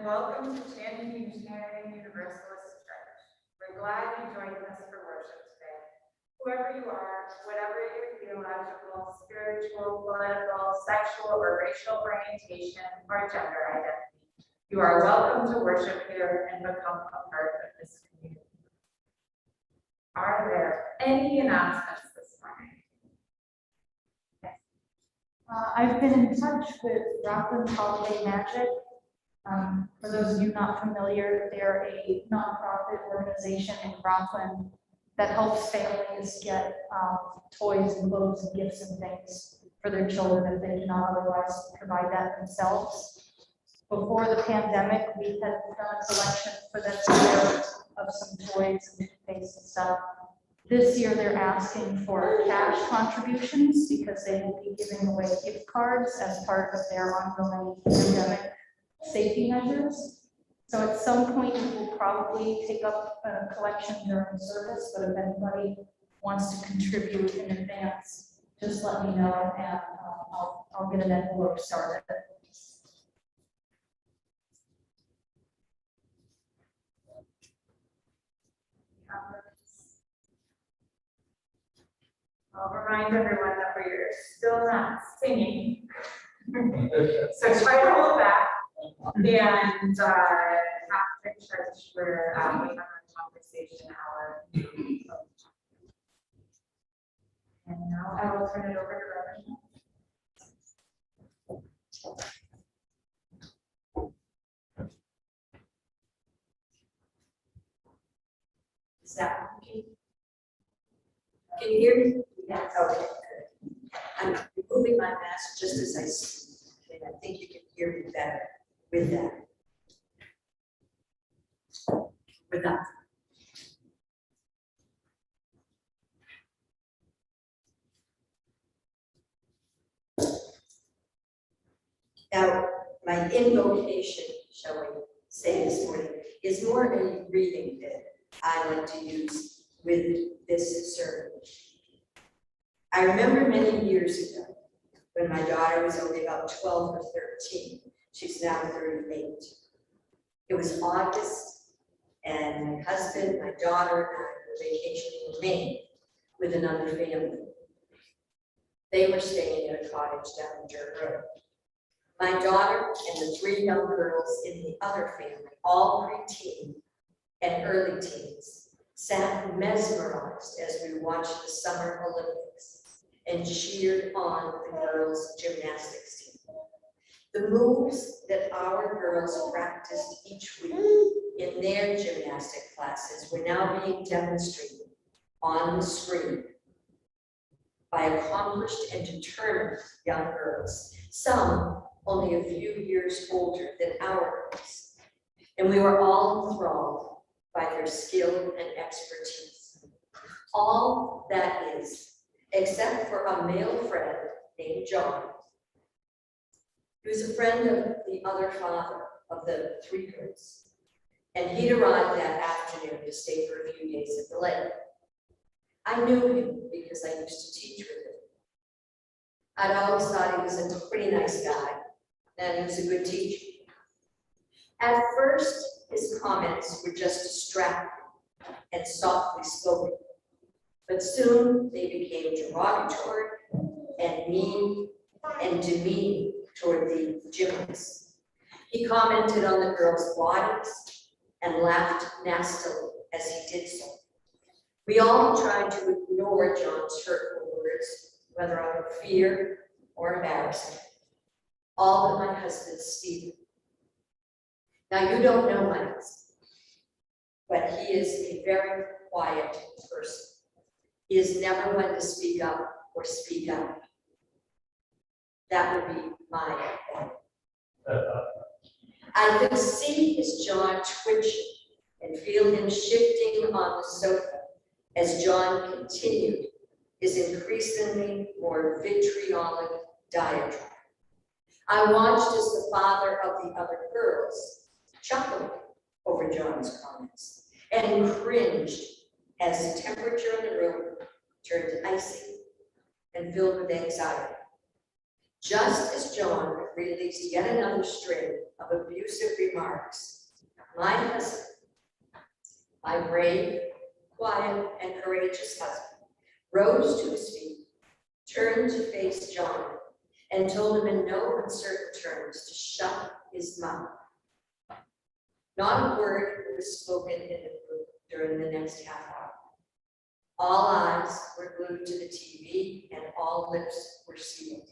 Welcome to Chanting Unitarian Universalist Church. We're glad you joined us for worship today. Whoever you are, whatever your theological, spiritual, political, sexual, or racial orientation or gender identity, you are welcome to worship here and become a part of this community. Are there any announcements this morning? I've been in touch with Rockland Holiday Magic. For those of you not familiar, they're a nonprofit organization in Rockland that helps families get toys and clothes and gifts and things for their children if they cannot otherwise provide that themselves. Before the pandemic, we had done a collection for them of some toys and toothpaste and stuff. This year, they're asking for cash contributions because they will be giving away gift cards as part of their ongoing pandemic safety measures. So at some point, we will probably take up a collection during service, but if anybody wants to contribute in advance, just let me know and I'll get an envelope started. I'll remind everyone that we're still not singing. So try to hold back. And after church, we're having a conversation hour. And now I will turn it over to Reverend. Is that okay? Can you hear me? Yes. Okay, good. I'm removing my mask just as I speak, and I think you can hear me better with that. With that. Now, my invocation, shall we say this morning, is more a reading that I like to use with this sermon. I remember many years ago when my daughter was only about 12 or 13. She's now 38. It was August, and my husband, my daughter, and I were vacationing in Maine with another family. They were staying in a cottage down in Dirt Road. My daughter and the 3 young girls in the other family, all preteen and early teens, sat mesmerized as we watched the Summer Olympics and cheered on the girls' gymnastics team. The moves that our girls practiced each week in their gymnastic classes were now being demonstrated on the screen by accomplished and determined young girls, some only a few years older than our girls. And we were all enthralled by their skill and expertise. All that is, except for a male friend named John, who's a friend of the other father of the three girls, and he'd arrived that afternoon to stay for a few days at the lake. I knew him because I used to teach with him. I'd always thought he was a pretty nice guy, and he was a good teacher. At first, his comments were just distracting and softly spoken, but soon they became derogatory and mean and demeaning toward the gymnasts. He commented on the girls' bodies and laughed nastily as he did so. We all tried to ignore John's hurtful words, whether out of fear or embarrassment. All but my husband, Stephen. Now, you don't know my husband, but he is a very quiet person. He is never one to speak up or speak out. That would be my point. I could see his jaw twitching and feel him shifting on the sofa as John continued his increasingly more vitriolic diatribe. I watched as the father of the other girls chuckled over John's comments and cringed as the temperature in the room turned icy and filled with anxiety. Just as John released yet another string of abusive remarks, my husband, my brave, quiet, and courageous husband, rose to his feet, turned to face John, and told him in no uncertain terms to shut his mouth. Not a word was spoken in the group during the next half hour. All eyes were glued to the TV and all lips were sealed.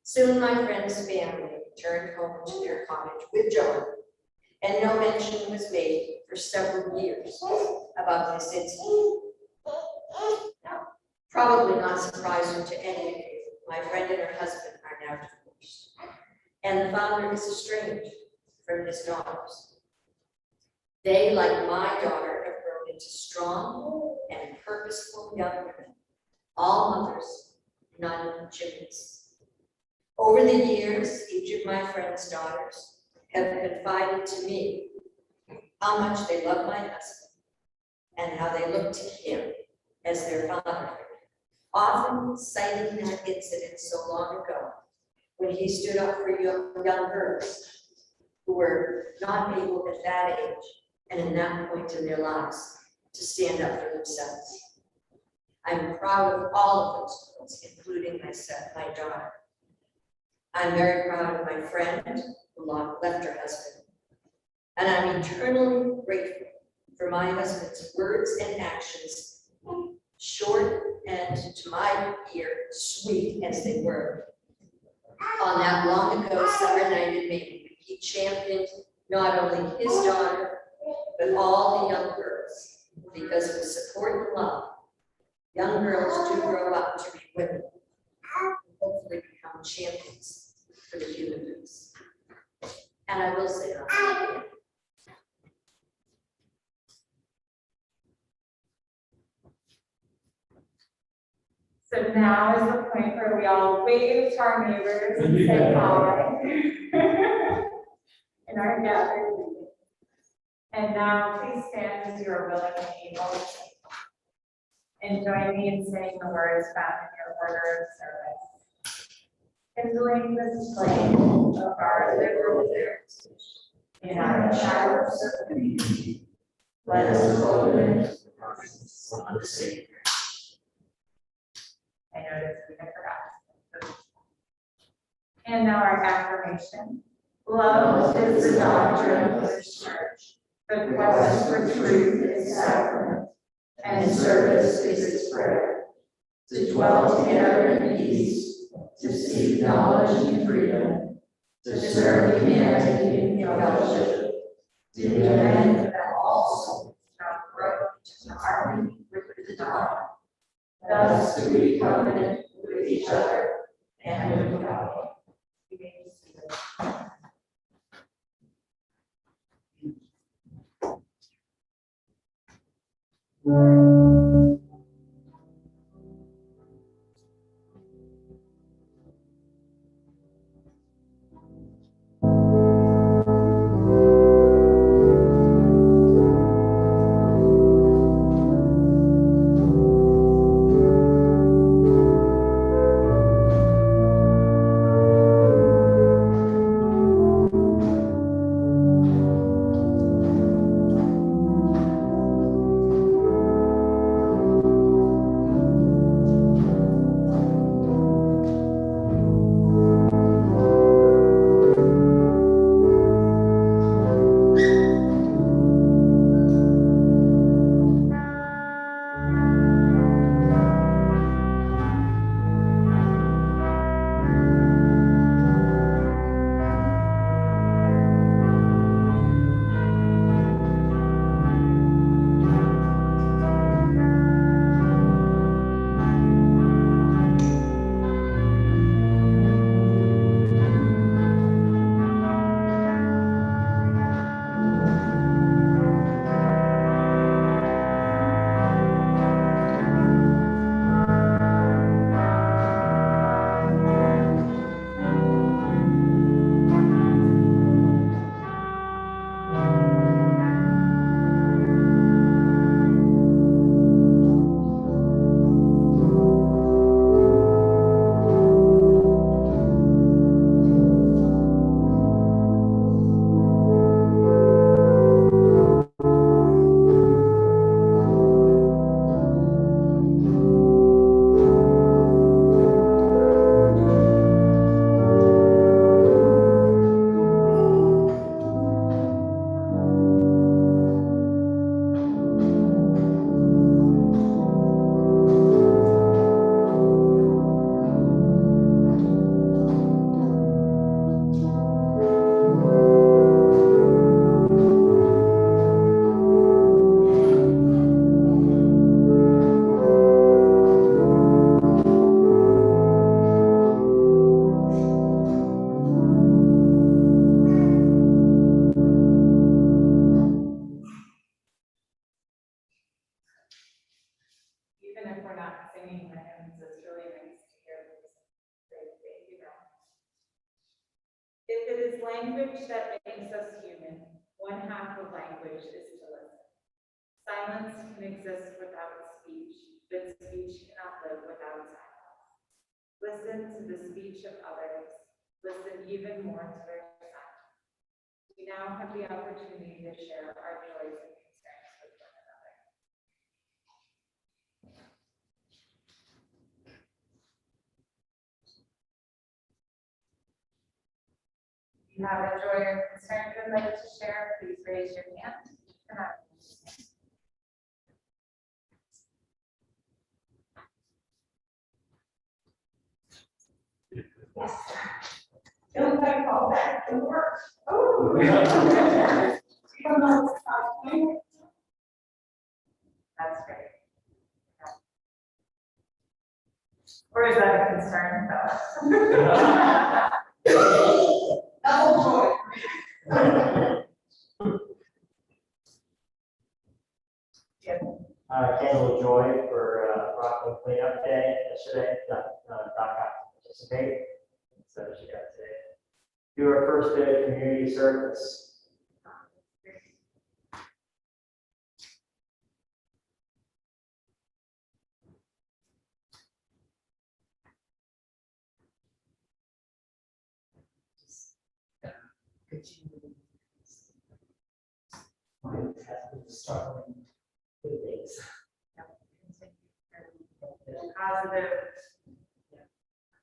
Soon my friend's family returned home to their cottage with John, and no mention was made for several years about this incident. Probably not surprising to any of you, my friend and her husband are now divorced, and the father is estranged from his daughters. They, like my daughter, have grown into strong and purposeful young women, all mothers, none gymnasts. Over the years, each of my friend's daughters have confided to me how much they love my husband and how they look to him as their father, often citing that incident so long ago when he stood up for young girls who were not able at that age and in that point in their lives to stand up for themselves. I'm proud of all of those girls, including myself, my daughter. I'm very proud of my friend who left her husband, and I'm eternally grateful for my husband's words and actions, short and, to my ear, sweet as they were. On that long ago summer night in Maine, he championed not only his daughter, but all the young girls, because with support and love, young girls do grow up to be women, and hopefully become champions for the human race. And I will say that. So now is the point where we all wave to our neighbors and say hi in our gathered meeting. And now please stand as you are willing and able. And join me in saying the words found in your order of service. Kindling this flame of our liberal heritage in our chalice of community. Let us hold it in the presence of the Savior. I noticed we had forgotten. And now our affirmation. Love is the doctrine of this church. The quest for truth is sacrament, and service is its prayer. To dwell together in peace, to seek knowledge and freedom, to serve humanity in fellowship, to demand that all souls shall grow into harmony with the divine. Thus do we covenant with each other and with God. You may be seated. It is language that makes us human. One half of language is to listen. Silence can exist without speech, but speech cannot live without silence. Listen to the speech of others. Listen even more to their silence. We now have the opportunity to share our joys and concerns with one another. If you have a joy or concern you would like to share, please raise your hand. And I will stand. Yes. Don't let it fall back and work. Oh. That's great. Or is that a concern, though? Double joy. Candle Joy for Rockland Cleanup Day yesterday. Doc got to participate, so she got to do her first day of community service. Mine has been struggling with things. Positive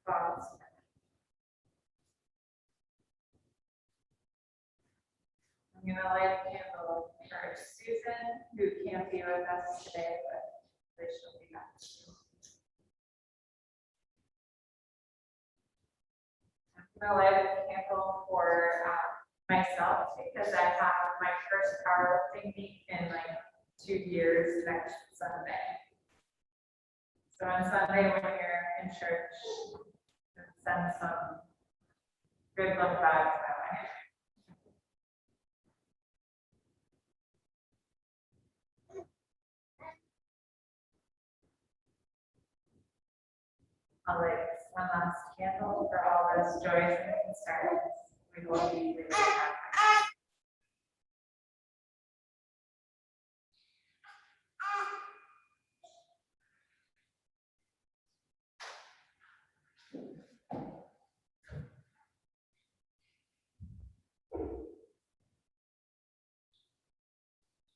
thoughts. I'm going to light a candle for Susan, who can't be with us today, but she'll be back. I'm going to light a candle for myself because I have my first powerlifting meet in like 2 years next Sunday. So on Sunday, when you're in church, send some good luck vibes my way. I'll light one last candle for all those joys and concerns. We will be really happy.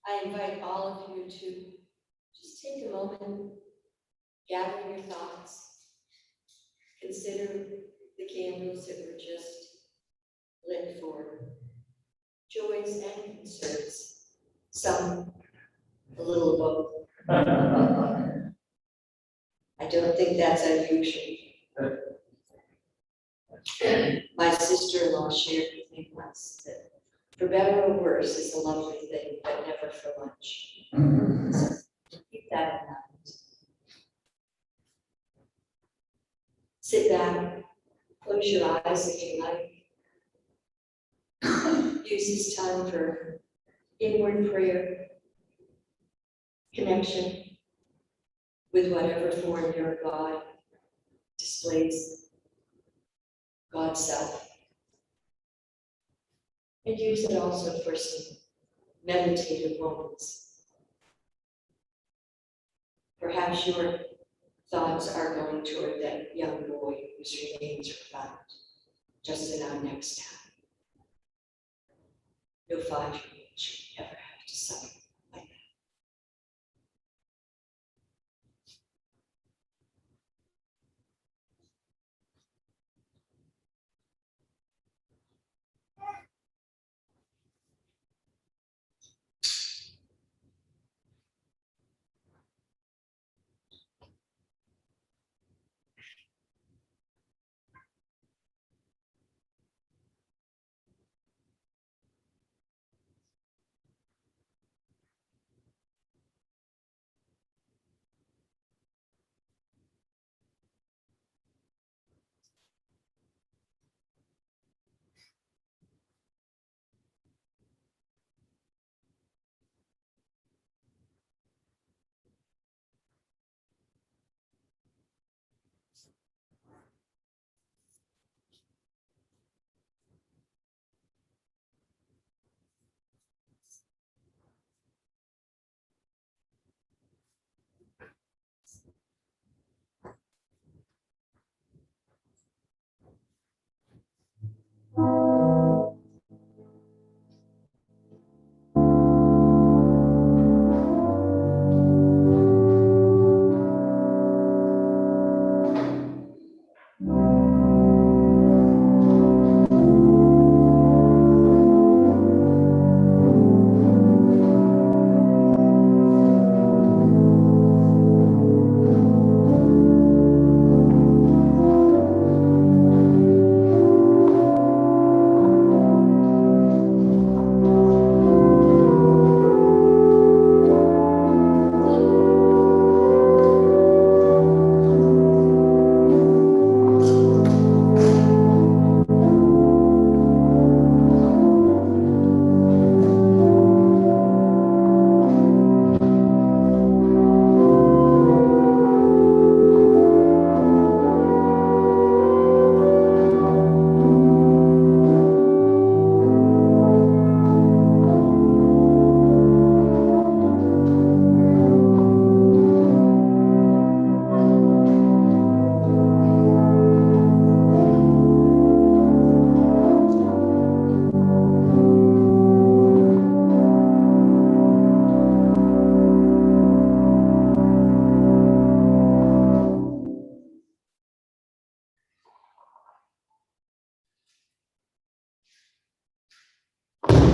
I invite all of you to just take a moment, gather your thoughts, consider the candles that were just lit for joys and concerns, some a little of both. I don't think that's unusual. My sister-in-law shared with me once that for better or worse is a lovely thing, but never for much. So keep that in mind. Sit back, close your eyes if you like. Use this time for inward prayer, connection with whatever form your God displays, God's self. And use it also for some meditative moments. Perhaps your thoughts are going toward that young boy whose remains were found just in our next town. No 5-year-old should ever have to suffer like that.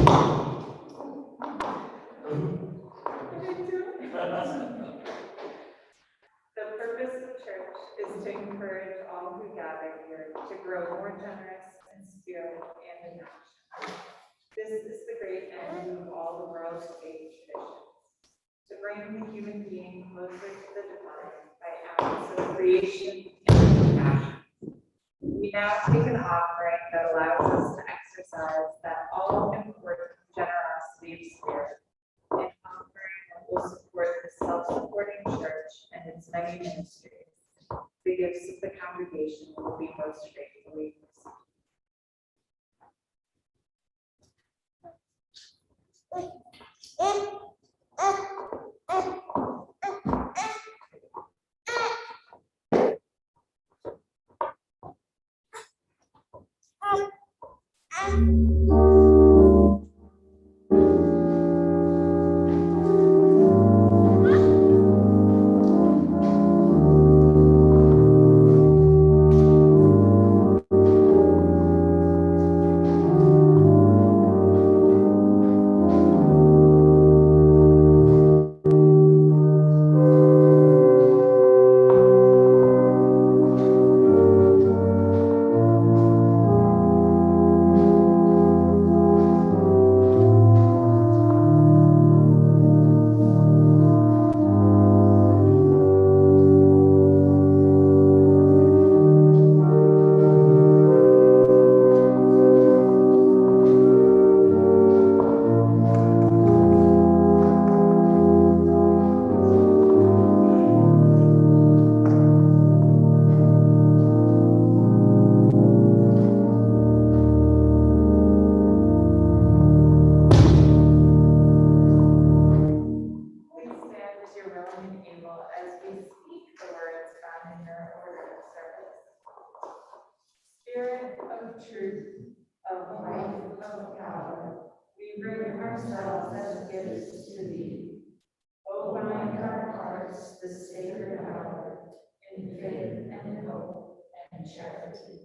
The purpose of church is to encourage all who gather here to grow more generous in spirit and in action. This is the great end of all the world's faith traditions, to bring the human being closer to the divine by acts of creation and compassion. We now take an offering that allows us to exercise that all-important generosity of spirit, an offering that will support the self-supporting church and its many ministries. The gifts of the congregation will be most gratefully received. Spirit of truth, of life, of power, we bring ourselves as gifts to thee. Open our hearts the sacred hour in faith and hope and charity.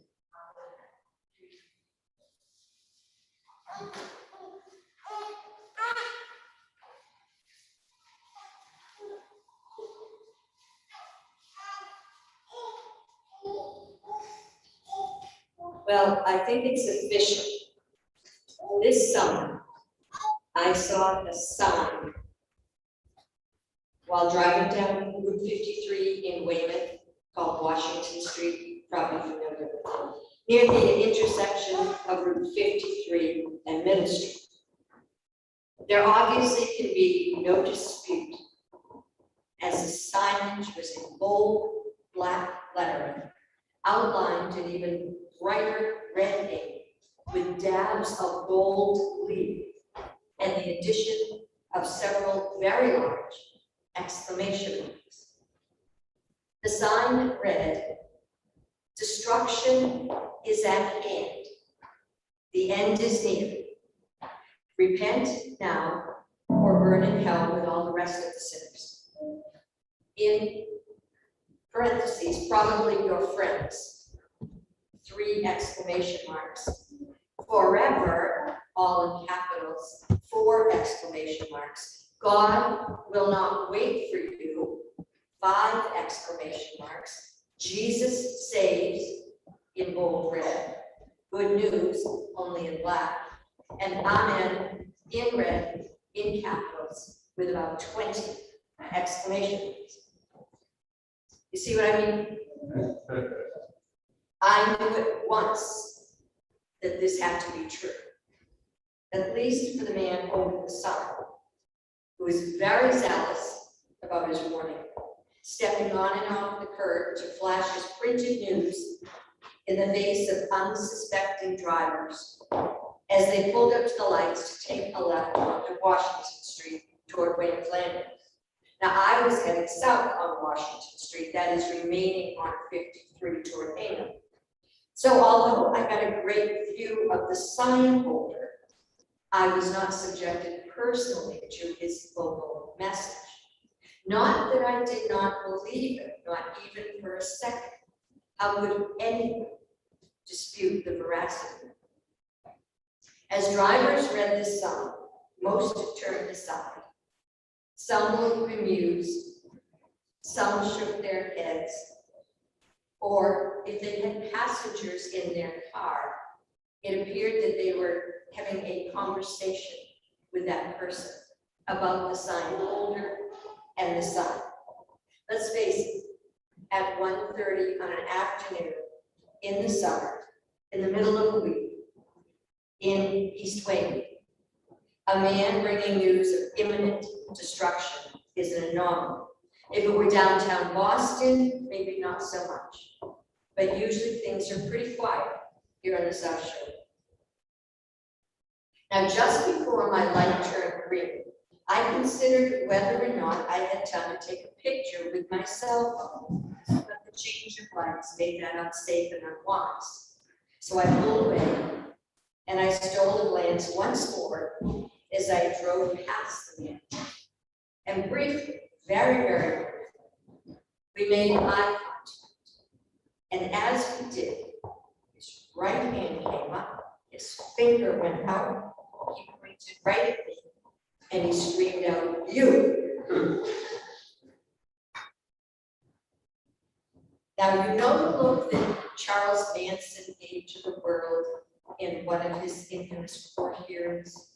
Well, I think it's official. This summer, I saw a sign while driving down Route 53 in Weymouth called Washington Street, probably familiar with it, near the intersection of Route 53 and Middle Street. There obviously can be no dispute, as the signage was in bold black lettering, outlined in even brighter red ink with dabs of gold leaf and the addition of several very large exclamation marks. The sign read, "Destruction is at hand. The end is near. Repent now or burn in hell with all the rest of the sinners." In parentheses, probably your friends. 3 exclamation marks. Forever, all in capitals, 4 exclamation marks. God will not wait for you, 5 exclamation marks. Jesus saves, in bold red. Good news, only in black. And Amen, in red, in capitals, with about 20 exclamation marks. You see what I mean? I knew at once that this had to be true, at least for the man holding the sign, who was very zealous about his warning, stepping on and off the curb to flash his printed news in the face of unsuspecting drivers as they pulled up to the lights to take a left onto Washington Street toward Weymouth Landing. Now, I was heading south on Washington Street, that is remaining on 53 toward Weymouth. So although I got a great view of the sign holder, I was not subjected personally to his vocal message. Not that I did not believe it, not even for a second. How could anyone dispute the veracity? As drivers read this sign, most turned aside. Some looked bemused, some shook their heads, or if they had passengers in their car, it appeared that they were having a conversation with that person about the sign holder and the sign. Let's face it, at 1:30 on an afternoon in the summer, in the middle of the week, in East Weymouth, a man bringing news of imminent destruction is an anomaly. If it were downtown Boston, maybe not so much. But usually things are pretty quiet here on the South Shore. Now, just before my light turned green, I considered whether or not I had time to take a picture with my cell phone, but the change of lights made that unsafe and unwise. So I pulled away, and I stole a glance once more as I drove past the man. And briefly, very, very briefly, we made eye contact. And as we did, his right hand came up, his finger went out, he pointed right at me, and he screamed out, "You!" Now, you know the look that Charles Manson gave to the world in one of his infamous court hearings?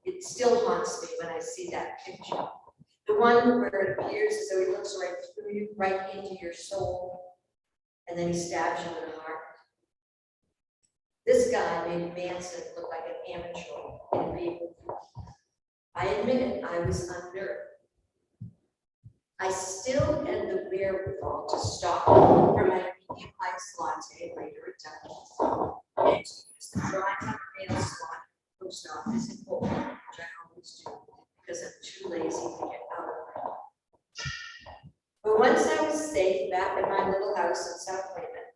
It still haunts me when I see that picture. The one where it appears as though he looks right through you, right into your soul, and then he stabs you in the heart. This guy made Manson look like an amateur in reading. I admit it, I was unnerved. I still had the wherewithal to stop for my medium iced latte later at Douglas and to use the drive-up mail slot post office in Boulder, which I always do because I'm too lazy to get out of bed. But once I was safe back at my little house in South Weymouth,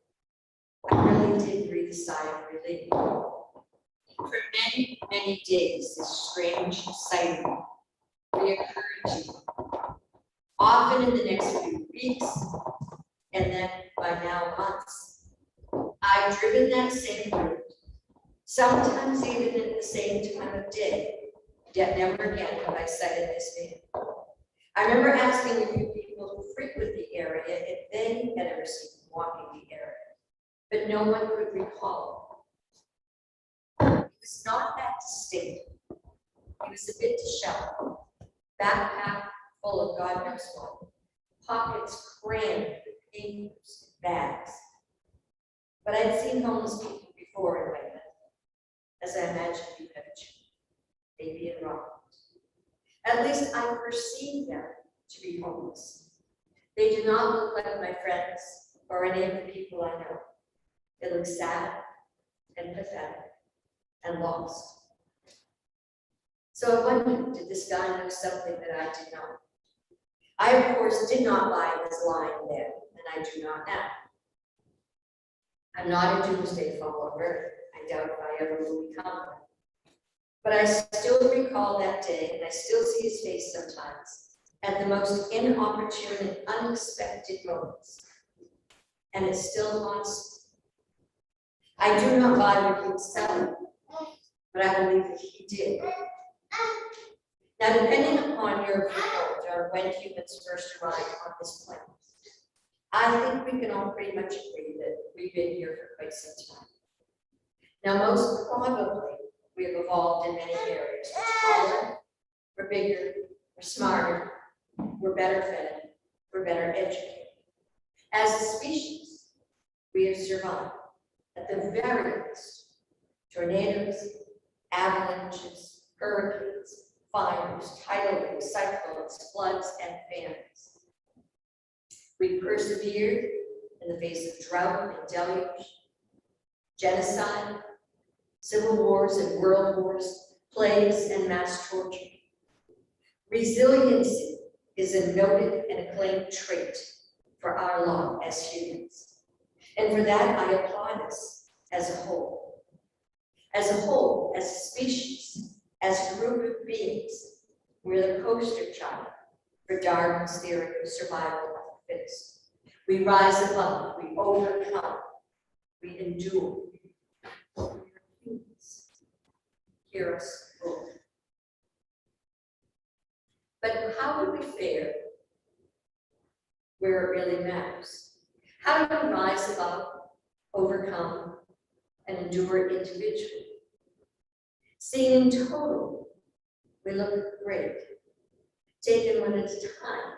I really did breathe a sigh of relief. For many, many days, this strange sighting reoccurred to me. Often in the next few weeks, and then by now months. I've driven that same route, sometimes even at the same time of day, yet never again have I sighted this man. I remember asking a few people who frequent the area if they had ever seen him walking the area, but no one could recall. He was not that distinct. He was a bit disheveled, backpack full of God knows what, pockets crammed with papers, bags. But I'd seen homeless people before in Weymouth, as I imagine you have too, maybe in Rockland. At least I perceive them to be homeless. They do not look like my friends or any of the people I know. They look sad and pathetic and lost. So I wondered, did this guy know something that I did not? I, of course, did not buy his line then, and I do not now. I'm not a doomsday follower. I doubt if I ever will become one. But I still recall that day, and I still see his face sometimes, at the most inopportune and unexpected moments. And it still haunts me. I do not buy what he was selling, but I believe that he did. Now, depending upon your viewpoint on when humans first arrived on this planet, I think we can all pretty much agree that we've been here for quite some time. Now, most probably, we have evolved in many areas. We're taller, we're bigger, we're smarter, we're better fed, we're better educated. As a species, we have survived, at the very least, tornadoes, avalanches, hurricanes, fires, tidal waves, cyclones, floods, and famines. We persevered in the face of drought and deluge, genocide, civil wars and world wars, plagues and mass torture. Resiliency is a noted and acclaimed trait for our lot as humans. And for that, I applaud us as a whole. As a whole, as a species, as a group of beings, we're the poster child for Darwin's theory of survival of the fittest. We rise above, we overcome, we endure. Hear us, Lord. how do we fare where it really matters? How do we rise above, overcome, and endure individually? Seen in total, we look great. Taken one at a time,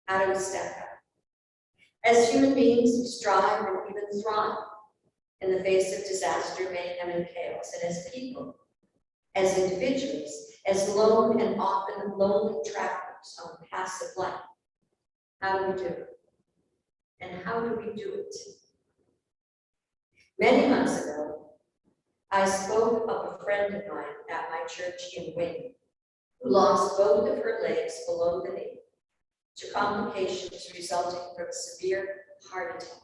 how do we step up? As human beings, we strive and even thrive in the face of disaster, mayhem, and chaos. And as people, as individuals, as lone and often lonely travelers on the paths of life, how do we do it? And how do we do it? Many months ago, I spoke of a friend of mine at my church in Weymouth who lost both of her legs below the knee to complications resulting from a severe heart attack.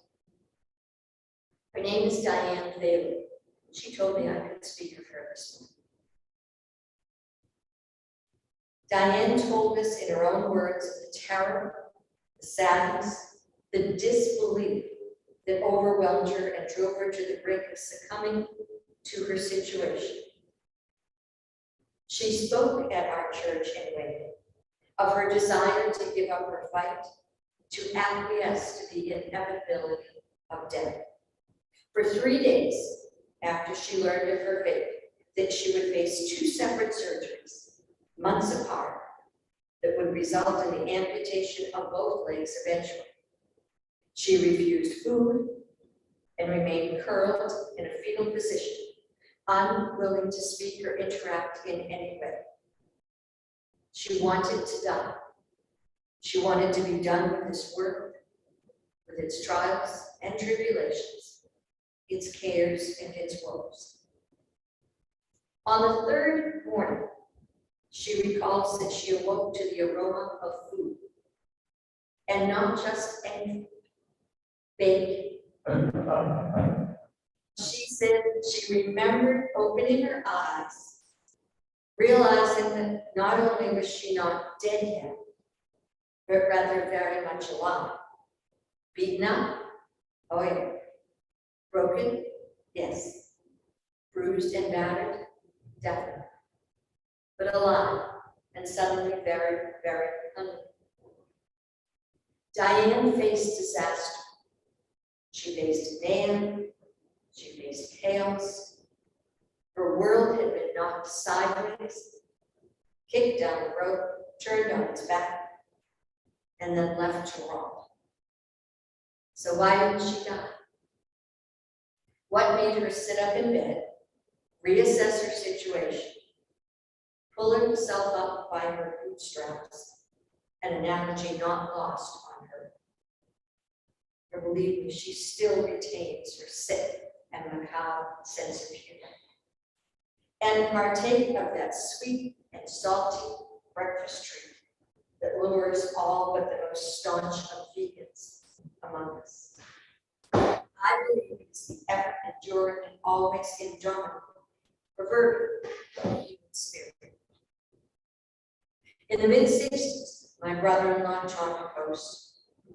Her name is Diane Bailey. She told me I could speak of her this morning. Diane told us in her own words of the terror, the sadness, the disbelief that overwhelmed her and drove her to the brink of succumbing to her situation. She spoke at our church in Weymouth of her desire to give up her fight, to acquiesce to the inevitability of death. For 3 days after she learned of her fate, that she would face 2 separate surgeries, months apart, that would result in the amputation of both legs eventually. She refused food and remained curled in a fetal position, unwilling to speak or interact in any way. She wanted to die. She wanted to be done with this world, with its trials and tribulations, its cares and its woes. On the 3rd morning, she recalls that she awoke to the aroma of food, and not just any food, bacon. She said she remembered opening her eyes, realizing that not only was she not dead yet, but rather very much alive. Beaten up? Oh yeah. Broken? Yes. Bruised and battered? Definitely. But alive, and suddenly very, very hungry. Diane faced disaster. She faced a man, she faced chaos. Her world had been knocked sideways, kicked down the road, turned on its back, and then left to rot. So why didn't she die? What made her sit up in bed, reassess her situation, pull herself up by her bootstraps, an analogy not lost on her? For believe me, she still retains her sick and macabre sense of humor. And partake of that sweet and salty breakfast treat that lures all but the most staunch of vegans among us. I believe it's the ever enduring and always indomitable, proverbial human spirit. In the mid-60s, my brother-in-law, John Post,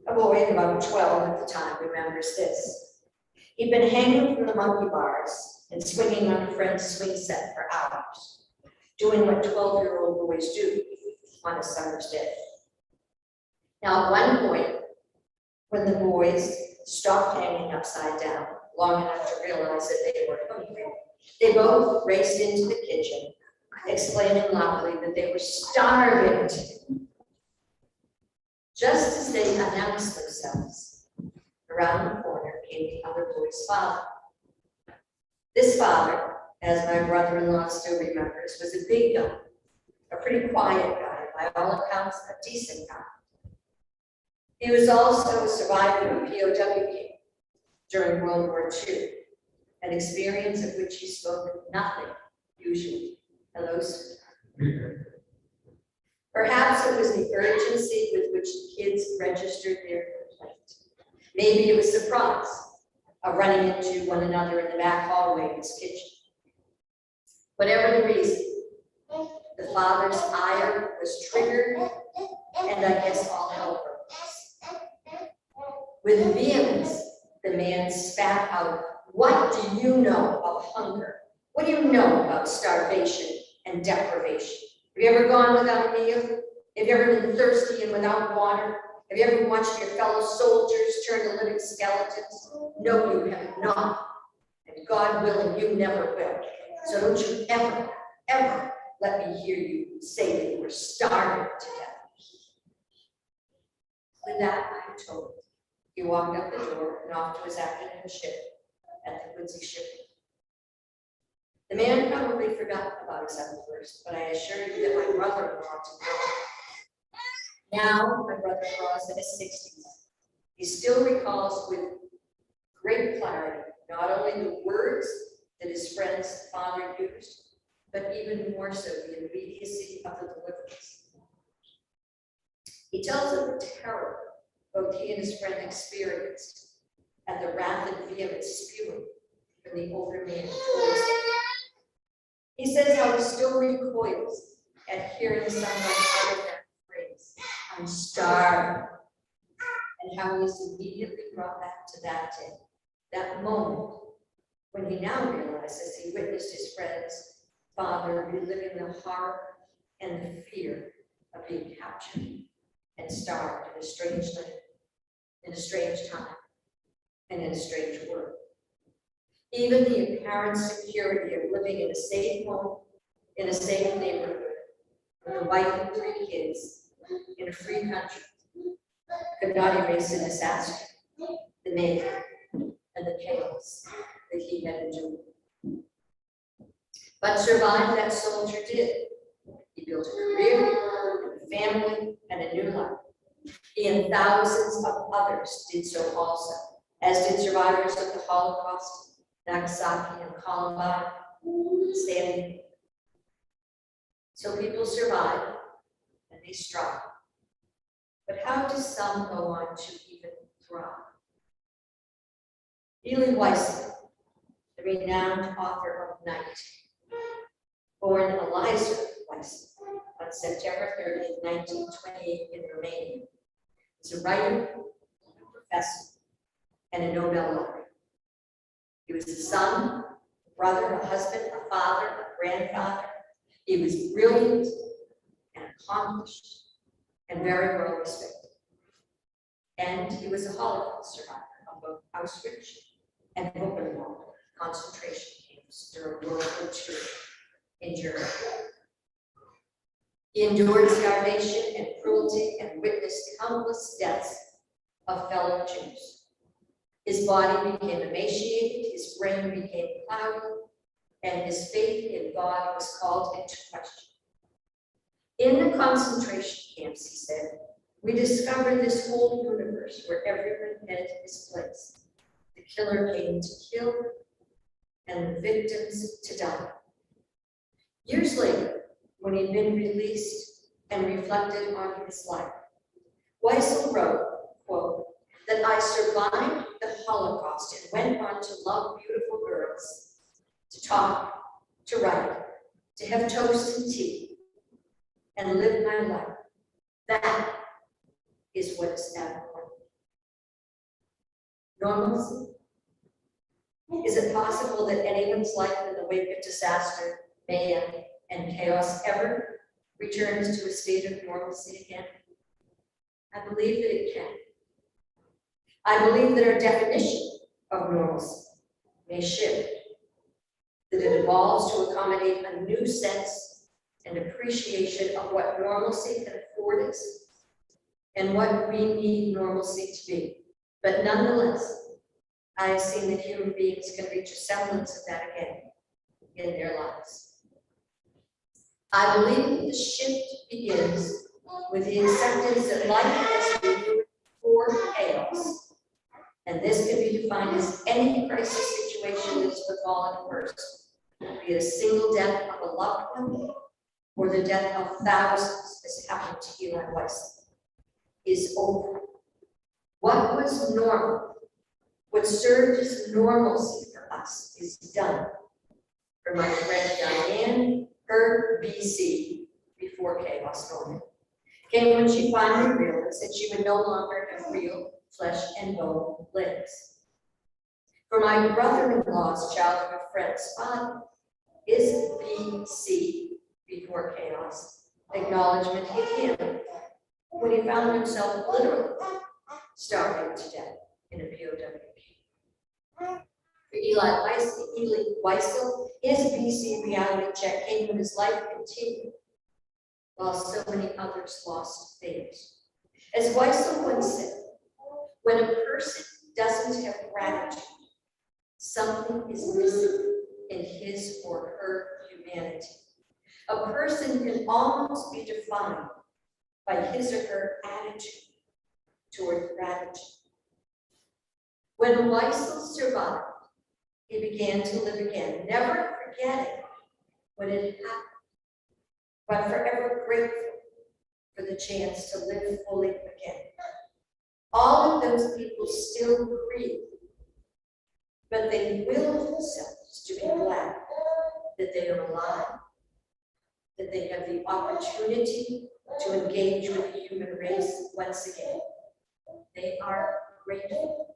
a boy about 12 at the time, remembers this. He'd been hanging from the monkey bars and swinging on a friend's swing set for hours, doing what 12-year-old boys do on a summer's day. Now, at one point, when the boys stopped hanging upside down long enough to realize that they were hungry, they both raced into the kitchen, exclaiming loudly that they were starving. Just as they announced themselves, around the corner came the other boy's father. This father, as my brother-in-law still remembers, was a big guy, a pretty quiet guy, by all accounts, a decent guy. He was also a survivor of POW camp during World War II, an experience of which he spoke nothing, usually. Hello, sir. Perhaps it was the urgency with which the kids registered their complaint. Maybe it was surprise of running into one another in the back hallway of his kitchen. Whatever the reason, the father's ire was triggered, and I guess all hell broke loose. With vehemence, the man spat out, "What do you know of hunger? What do you know about starvation and deprivation? Have you ever gone without a meal? Have you ever been thirsty and without water? Have you ever watched your fellow soldiers turn to living skeletons? No, you have not. And God willing, you never will. So don't you ever, ever let me hear you say that you were starving to death. With that, I'm told, he walked out the door and off to his afternoon shift at the Quincy shipping. The man probably forgot about his outburst, but I assure you that my brother-in-law did not. Now, my brother-in-law is in his 60s. He still recalls with great clarity not only the words that his friend's father used, but even more so the immediacy of the deliverance. He tells of the terror both he and his friend experienced at the wrath and vehement spewing from the older man towards him. He says how he still recoils at hearing someone utter that phrase, "I'm starved," and how he is immediately brought back to that day, that moment when he now realizes he witnessed his friend's father reliving the horror and the fear of being captured and starved in a strange land, in a strange time, and in a strange world. Even the apparent security of living in a safe home, in a safe neighborhood, with a wife and 3 kids, in a free country, could not erase the disaster, the mayhem, and the chaos that he had endured. But survive that soldier did. He built a career, a family, and a new life. He and thousands of others did so also, as did survivors of the Holocaust, Nagasaki and Columbine, standing. So people survive and they strive. But how do some go on to even thrive? Ely Weissman, the renowned author of Night, born Eliza Weissman on September 30th, 1928 in Romania, was a writer, a professor, and a Nobel laureate. He was a son, a brother, a husband, a father, a grandfather. He was brilliant and accomplished and very well respected. And he was a Holocaust survivor of both Auschwitz and Buchenwald concentration camps during World War II in Germany. He endured starvation and cruelty and witnessed countless deaths of fellow Jews. His body became emaciated, his brain became cloudy, and his faith in God was called into question. In the concentration camps, he said, we discovered this whole universe where everyone had his place. The killer came to kill and the victims to die. Years later, when he'd been released and reflected on his life, Weissel wrote, quote, that I survived the Holocaust and went on to love beautiful girls, to talk, to write, to have toast and tea, and live my life. That is what is abnormal. Normalcy? Is it possible that anyone's life in the wake of disaster, mayhem, and chaos ever returns to a state of normalcy again? I believe that it can. I believe that our definition of normalcy may shift, that it evolves to accommodate a new sense and appreciation of what normalcy can afford us and what we need normalcy to be. But nonetheless, I have seen that human beings can reach a semblance of that again in their lives. I believe that the shift begins with the acceptance that life as we knew it before chaos. And this can be defined as any crisis situation that's befallen a person, be it a single death of a loved one or the death of thousands, as happened to Eli Weissel, is over. What was normal, what served as normalcy for us, is done. For my friend Diane, her BC, before chaos moment, came when she finally realized that she would no longer have real flesh and bone limbs. For my brother-in-law's childhood friend's father is BC, before chaos. Acknowledgement hit him when he found himself literally starving to death in a POW camp. For Eli Weissel, his BC reality check came when his life continued, while so many others lost theirs. As Weissel once said, when a person doesn't have gratitude, something is missing in his or her humanity. A person can almost be defined by his or her attitude toward gratitude. When Weissel survived, he began to live again, never forgetting what had happened, but forever grateful for the chance to live fully again. All of those people still grieve, but they will themselves to be glad that they are alive, that they have the opportunity to engage with the human race once again. They are grateful.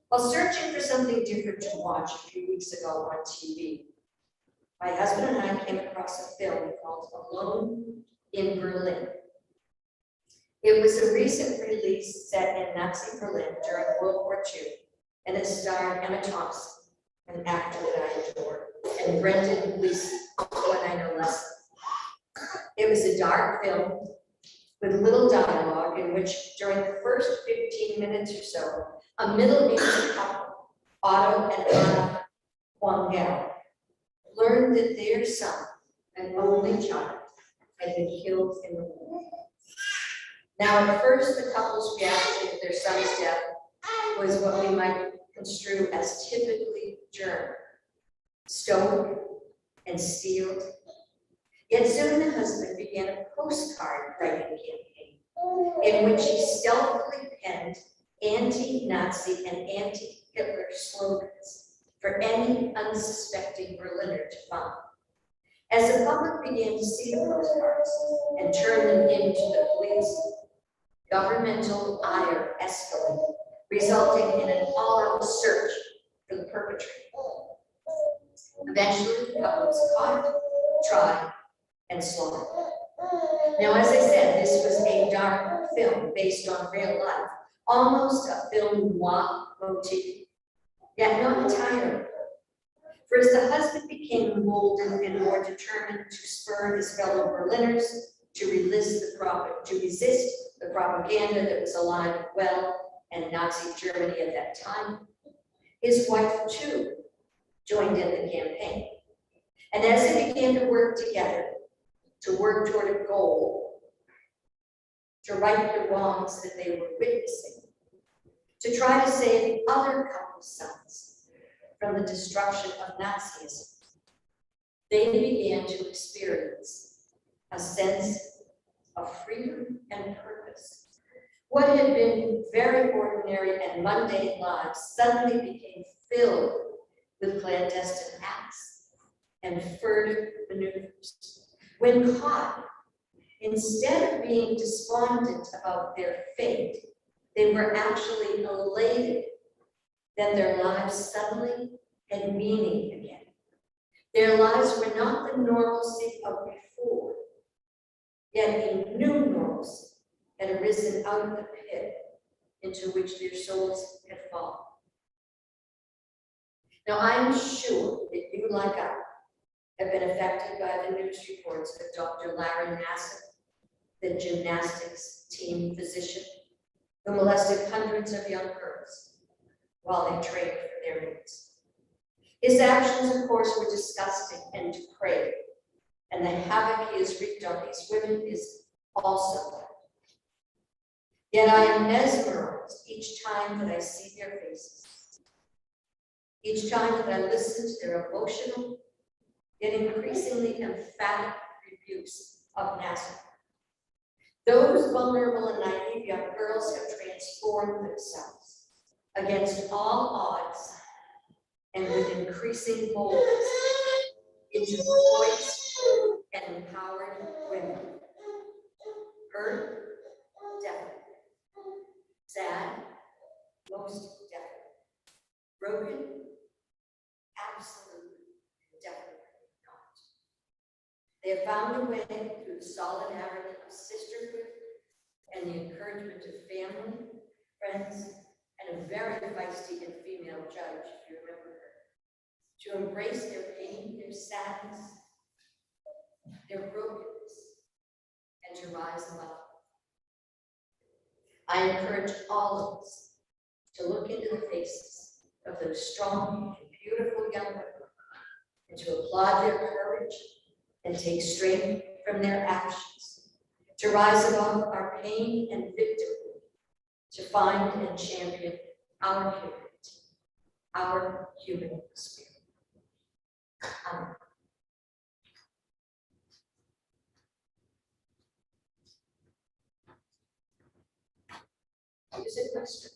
While searching for something different to watch a few weeks ago on TV, my husband and I came across a film called Alone in Berlin. It was a recent release set in Nazi Berlin during World War II, and it starred Emma Thompson, an actor that I adore, and Brendan Gleeson, one I know less. It was a dark film with little dialogue in which, during the first 15 minutes or so, a middle-aged couple, Otto and Anna Wangel, learned that their son, an only child, had been killed in the war. Now, at first, the couple's reaction to their son's death was what we might construe as typically German, stoic and steeled. Yet soon the husband began a postcard writing campaign in which he stealthily penned anti-Nazi and anti-Hitler slogans for any unsuspecting Berliner to find. As the public began to see the postcards and turn them into the police, governmental ire escalated, resulting in an all-out search for the perpetrator. Eventually, the couple was caught, tried, and slaughtered. Now, as I said, this was a dark film based on real life, almost a film noir motif, yet not entirely. For as the husband became emboldened and more determined to spur his fellow Berliners to resist the propaganda that was alive and well in Nazi Germany at that time, his wife too joined in the campaign. And as they began to work together, to work toward a goal, to right the wrongs that they were witnessing, to try to save other couples' sons from the destruction of Nazism, they began to experience a sense of freedom and purpose. What had been very ordinary and mundane lives suddenly became filled with clandestine acts and furtive maneuvers. When caught, instead of being despondent about their fate, they were actually elated that their lives suddenly had meaning again. Their lives were not the normalcy of before, yet a new normalcy had arisen out of the pit into which their souls had fallen. Now, I'm sure that you, like I, have been affected by the news reports of Dr. Larry Nassar, the gymnastics team physician, who molested hundreds of young girls while they trained for their needs. His actions, of course, were disgusting and depraved, and the havoc he has wreaked on these women is also bad. Yet I am mesmerized each time that I see their faces, each time that I listen to their emotional, yet increasingly emphatic rebukes of Nassar. Those vulnerable and naive young girls have transformed themselves against all odds and with increasing boldness into poised and empowered women. Hurt? Definitely. Sad? Most definitely. Broken? Absolutely, definitely not. They have found a way through the solidarity of sisterhood and the encouragement of family, friends, and a very feisty and female judge, if you remember her, to embrace their pain, their sadness, their brokenness, and to rise above. I encourage all of us to look into the faces of those strong and beautiful young women and to applaud their courage and take strength from their actions, to rise above our pain and victimhood, to find and champion our humanity, our human spirit. Amen. Music question.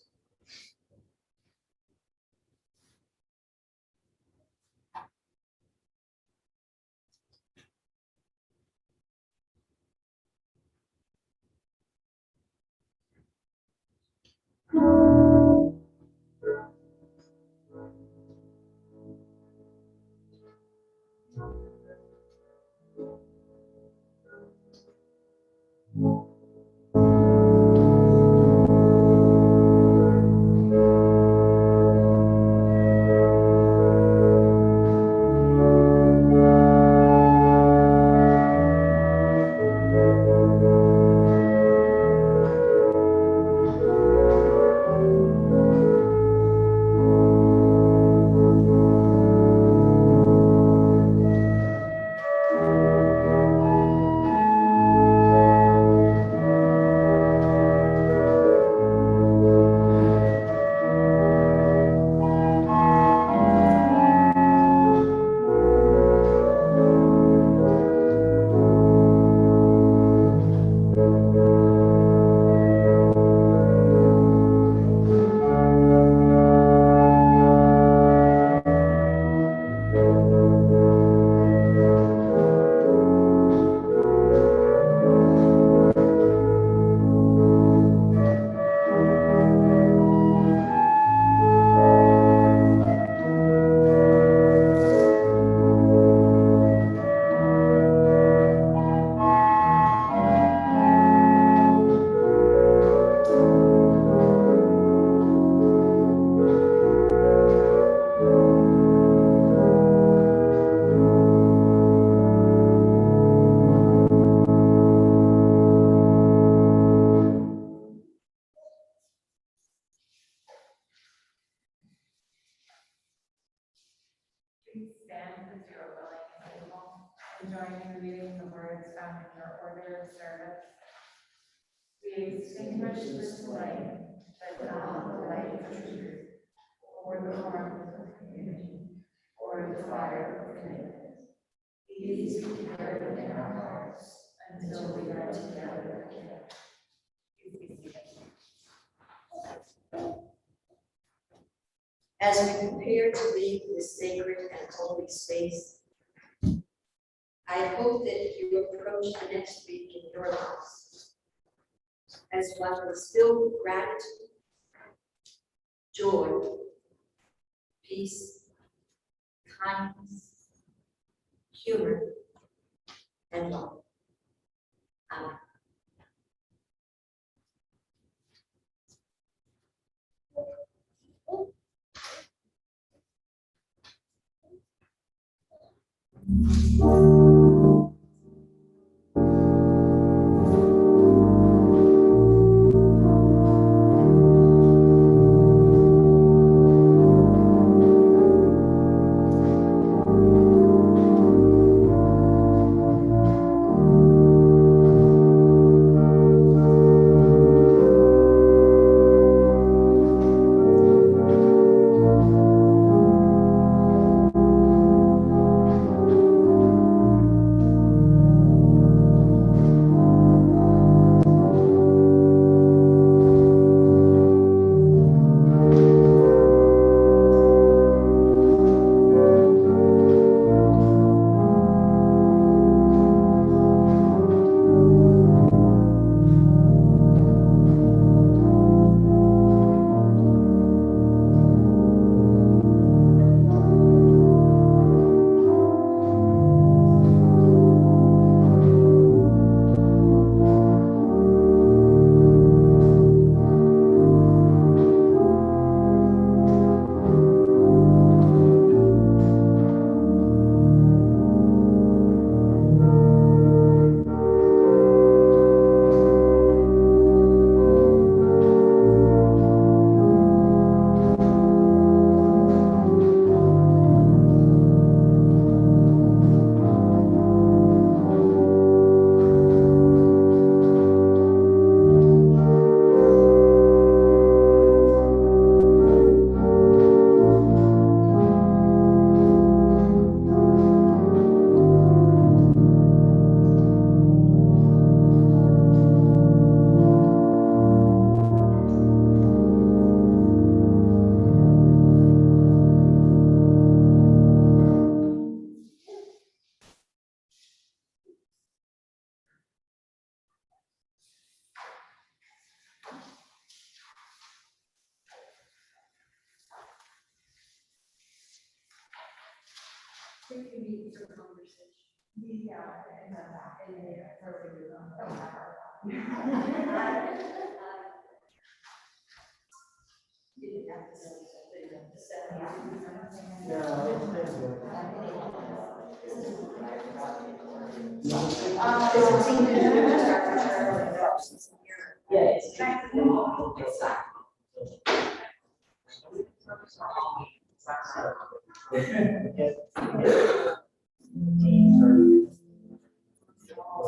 Please stand as you are willing and able to join in reading the words found in your order of service. We extinguish this flame, but not the light of truth, or the warmth of community, or the fire of commitment. These we carry in our hearts until we are together again. Please be seated. As we prepare to leave this sacred and holy space, I hope that you approach the next week in your lives as one who is filled with gratitude, joy, peace, kindness, humor, and love. Amen.